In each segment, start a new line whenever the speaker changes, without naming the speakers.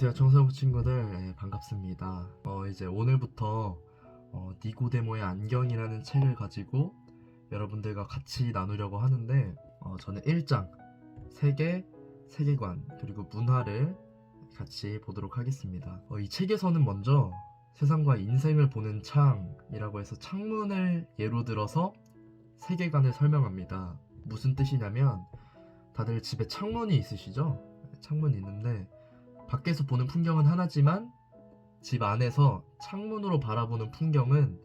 안녕하세요 청소부 친구들. 반갑습니다. 이제 오늘부터 니고데모의 안경이라는 책을 가지고 여러분들과 같이 나누려고 하는데, 저는 1장 세계, 세계관 그리고 문화를 같이 보도록 하겠습니다. 이 책에서는 먼저 세상과 인생을 보는 창이라고 해서 창문을 예로 들어서 세계관을 설명합니다. 무슨 뜻이냐면, 다들 집에 창문이 있으시죠? 창문이 있는데 밖에서 보는 풍경은 하나지만 집 안에서 창문으로 바라보는 풍경은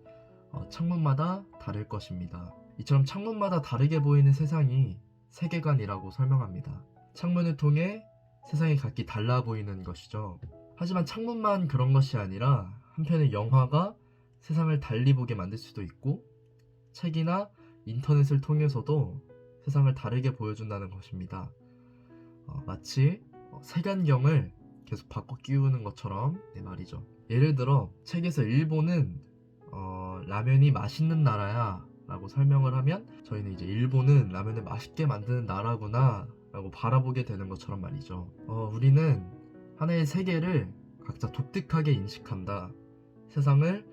창문마다 다를 것입니다. 이처럼 창문마다 다르게 보이는 세상이 세계관이라고 설명합니다. 창문을 통해 세상이 각기 달라 보이는 것이죠. 하지만 창문만 그런 것이 아니라 한편의 영화가 세상을 달리 보게 만들 수도 있고, 책이나 인터넷을 통해서도 세상을 다르게 보여준다는 것입니다. 마치 색안경을 계속 바꿔 끼우는 것처럼 말이죠. 예를 들어 책에서 일본은 라면이 맛있는 나라야 라고 설명을 하면, 저희는 이제 일본은 라면을 맛있게 만드는 나라구나 라고 바라보게 되는 것처럼 말이죠. 우리는 하나의 세계를 각자 독특하게 인식한다. 세상을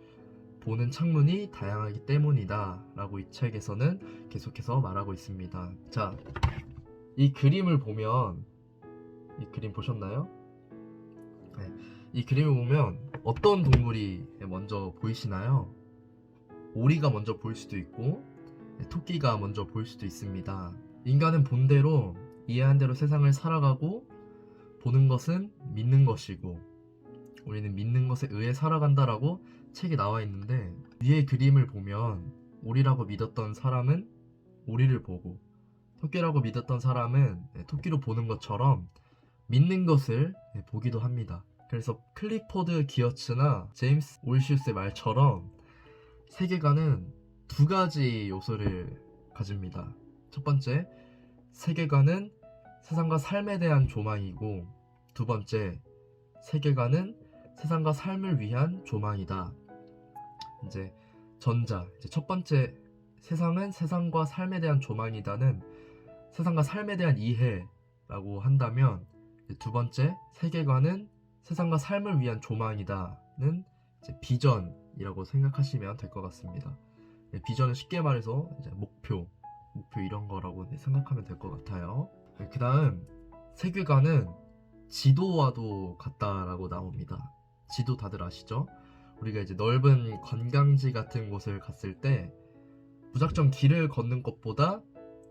보는 창문이 다양하기 때문이다 라고 이 책에서는 계속해서 말하고 있습니다. 자, 이 그림을 보면, 이 그림 보셨나요? 네, 이 그림을 보면 어떤 동물이 먼저 보이시나요? 오리가 먼저 보일 수도 있고 토끼가 먼저 보일 수도 있습니다. 인간은 본대로 이해한 대로 세상을 살아가고, 보는 것은 믿는 것이고 우리는 믿는 것에 의해 살아간다라고 책에 나와 있는데, 위의 그림을 보면 오리라고 믿었던 사람은 오리를 보고, 토끼라고 믿었던 사람은 토끼로 보는 것처럼 믿는 것을 보기도 합니다. 그래서 클리포드 기어츠나 제임스 올시우스의 말처럼 세계관은 두 가지 요소를 가집니다. 첫 번째, 세계관은 세상과 삶에 대한 조망이고, 두 번째, 세계관은 세상과 삶을 위한 조망이다. 이제 첫 번째, 세상은 세상과 삶에 대한 조망이다는 세상과 삶에 대한 이해라고 한다면, 두 번째, 세계관은 세상과 삶을 위한 조망이다는 이제 비전이라고 생각하시면 될 것 같습니다. 비전은 쉽게 말해서 이제 목표 이런 거라고 생각하면 될 것 같아요. 그 다음, 세계관은 지도와도 같다라고 나옵니다. 지도 다들 아시죠? 우리가 이제 넓은 관광지 같은 곳을 갔을 때 무작정 길을 걷는 것보다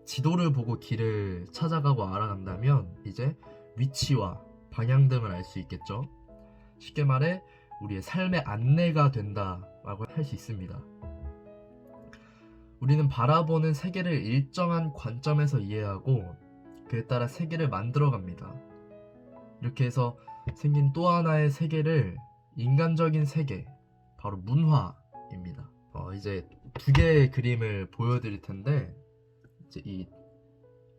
지도를 보고 길을 찾아가고 알아간다면 이제 위치와 방향 등을 알 수 있겠죠. 쉽게 말해 우리의 삶의 안내가 된다라고 할 수 있습니다. 우리는 바라보는 세계를 일정한 관점에서 이해하고 그에 따라 세계를 만들어갑니다. 이렇게 해서 생긴 또 하나의 세계를 인간적인 세계, 바로 문화입니다. 이제 두 개의 그림을 보여드릴 텐데, 이제 이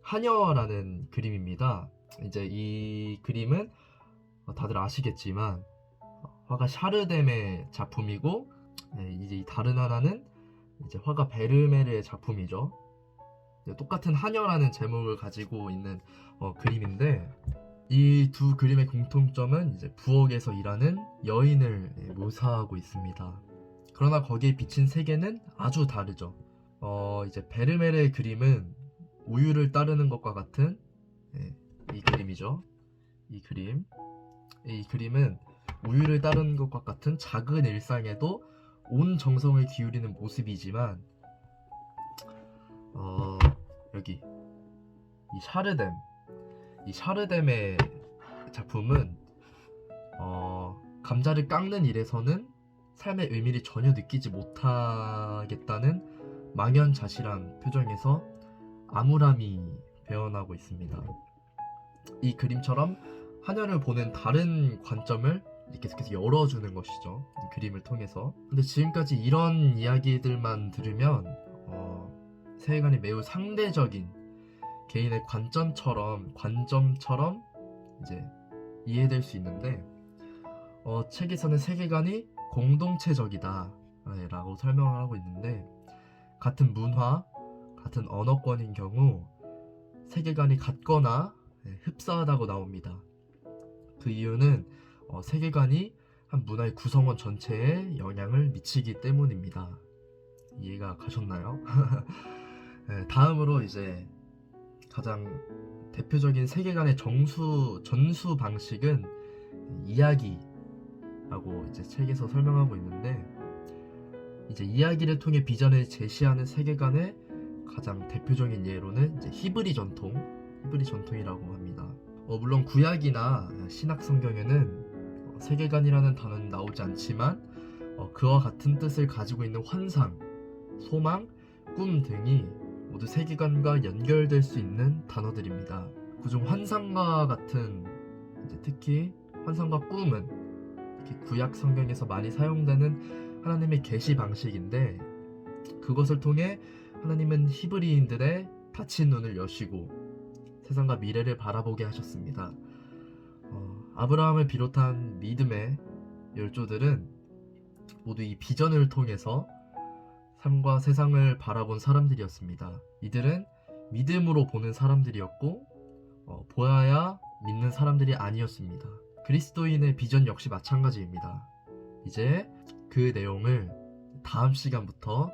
하녀라는 그림입니다. 이제 이 그림은 다들 아시겠지만 화가 샤르뎀의 작품이고, 이제 이 다른 하나는 이제 화가 베르메르의 작품이죠. 똑같은 하녀라는 제목을 가지고 있는 그림인데, 이 두 그림의 공통점은 이제 부엌에서 일하는 여인을 묘사하고 있습니다. 그러나 거기에 비친 세계는 아주 다르죠. 이제 베르메르의 그림은 우유를 따르는 것과 같은 이 그림이죠. 이 그림은 우유를 따르는 것과 같은 작은 일상에도 온 정성을 기울이는 모습이지만, 여기 이 샤르뎀의 작품은 감자를 깎는 일에서는 삶의 의미를 전혀 느끼지 못하겠다는 망연자실한 표정에서 암울함이 배어나고 있습니다. 이 그림처럼 하녀를 보는 다른 관점을 계속해서 열어주는 것이죠, 이 그림을 통해서. 근데 지금까지 이런 이야기들만 들으면 세계관이 매우 상대적인 개인의 관점처럼 이제 이해될 수 있는데, 책에서는 세계관이 공동체적이다 라고 설명을 하고 있는데, 같은 문화, 같은 언어권인 경우 세계관이 같거나 흡사하다고 나옵니다. 그 이유는 세계관이 한 문화의 구성원 전체에 영향을 미치기 때문입니다. 이해가 가셨나요? 네, 다음으로 이제 가장 대표적인 세계관의 전수 방식은 이야기라고 이제 책에서 설명하고 있는데, 이제 이야기를 통해 비전을 제시하는 세계관의 가장 대표적인 예로는 이제 히브리 전통이라고 합니다. 물론 구약이나 신약 성경에는 세계관이라는 단어는 나오지 않지만 그와 같은 뜻을 가지고 있는 환상, 소망, 꿈 등이 모두 세계관과 연결될 수 있는 단어들입니다. 그중 환상과 같은, 특히 환상과 꿈은 특히 구약 성경에서 많이 사용되는 하나님의 계시 방식인데, 그것을 통해 하나님은 히브리인들의 닫힌 눈을 여시고 세상과 미래를 바라보게 하셨습니다. 아브라함을 비롯한 믿음의 열조들은 모두 이 비전을 통해서 삶과 세상을 바라본 사람들이었습니다. 이들은 믿음으로 보는 사람들이었고 보아야 믿는 사람들이 아니었습니다. 그리스도인의 비전 역시 마찬가지입니다. 이제 그 내용을 다음 시간부터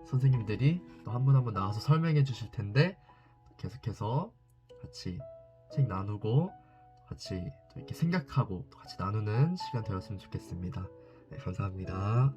선생님들이 또 한 분 한 분 나와서 설명해 주실 텐데, 계속해서 같이 책 나누고 같이 또 이렇게 생각하고 또 같이 나누는 시간 되었으면 좋겠습니다. 네, 감사합니다.